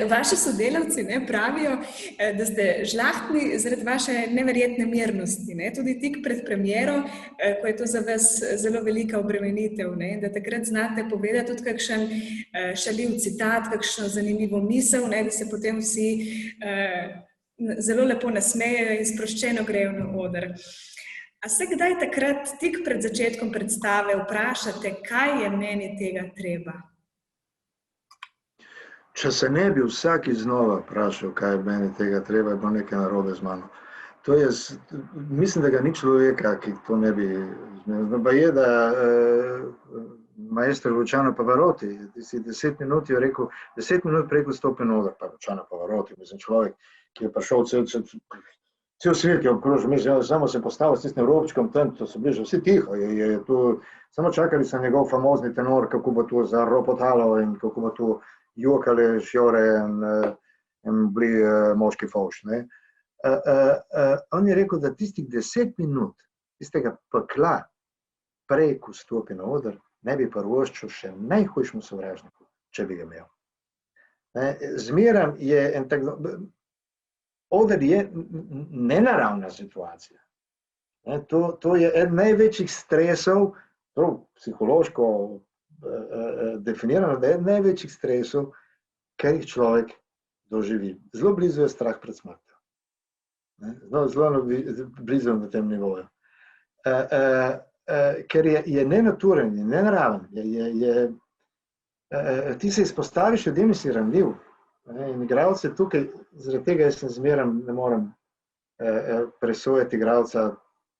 Vaši sodelavci pravijo, da ste žlahtni zaradi vaše neverjetne mirnosti. Tudi tik pred premiero, ko je to za vas zelo velika obremenitev, da takrat znate povedati tudi kakšen šaljiv citat, kakšno zanimivo misel, da se potem vsi zelo lepo nasmejejo in sproščeno grejo na oder. A se kdaj takrat, tik pred začetkom predstave, vprašate, kaj je meni tega treba? Če se ne bi vsakič znova vprašal, kaj je meni tega treba, je bilo nekaj narobe z mano. Mislim, da ga ni človeka, ki to ne bi zmenil. Pa je, da maestro Luciano Pavarotti, si 10 minut je rekel, 10 minut prej stopi na oder, pa Luciano Pavarotti, mislim, človek, ki je prišel cel svet je obkrožil, mislim, samo se postavil s tistim robčkom tam, to so bili že vsi tiho, je tu, samo čakali so njegov famozni tenor, kako bo to zaropotalo in kako bo to jokale, šjore in bili moški fauš. On je rekel, da tistih 10 minut, tistega pekla, prej, ko stopi na oder, ne bi prvoščil še najhujšemu sovražniku, če bi ga imel. Zmeram je en tak, oder je nenaravna situacija. To je eden največjih stresov, psihološko definirano, da je največjih stresov, kar jih človek doživi. Zelo blizu je strah pred smrtjo. Zelo blizu na tem nivoju. Ker je nenaturen, je nenaraven. Ti se izpostaviš ljudem in si ranljiv. In igralce tukaj, zaradi tega jaz zmeram ne morem presojati igralca,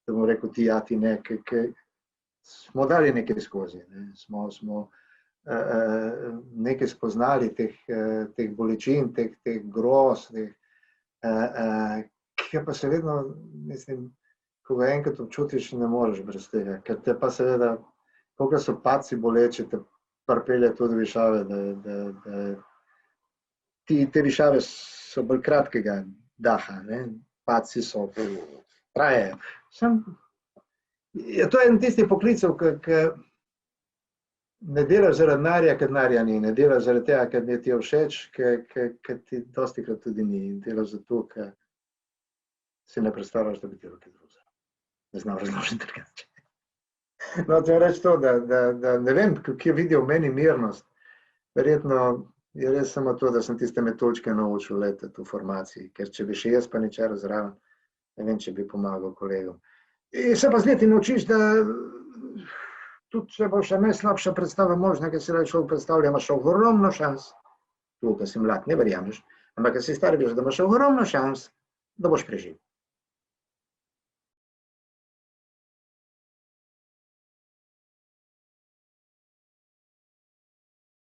da bom rekel ti ja, ti ne, ker smo dali nekaj skozi, smo nekaj spoznali teh bolečin, teh groz, ki pa se vedno, mislim, ko ga enkrat občutiš, ne moreš brez tega, ker te pa seveda, koliko so padci boleči, te pripelje tudi višave, da te višave so bolj kratkega daha, padci so, trajajo. To je en tistih poklicev, ki ne delaš zaradi denarja, ker denarja ni, ne delaš zaradi tega, ker ti je všeč, ker ti dostikrat tudi ni. Delaš zato, ker si ne predstavljaš, da bi delal kaj drugega. Ne znam razložiti drugače. No, treba reči to, da ne vem, kje vidijo v meni mirnost. Verjetno je res samo to, da sem tiste metodčke naučil leteti v formaciji, ker če bi še jaz pa ničero zraven, ne vem, če bi pomagal kolegom. In se pa z leti naučiš, da tudi če bo še najslabša predstava možna, ker si reči, človek predstavlja, imaš ogromno šans, tu, ko si mlad, ne verjameš, ampak ker si star, veš, da imaš ogromno šans, da boš preživel.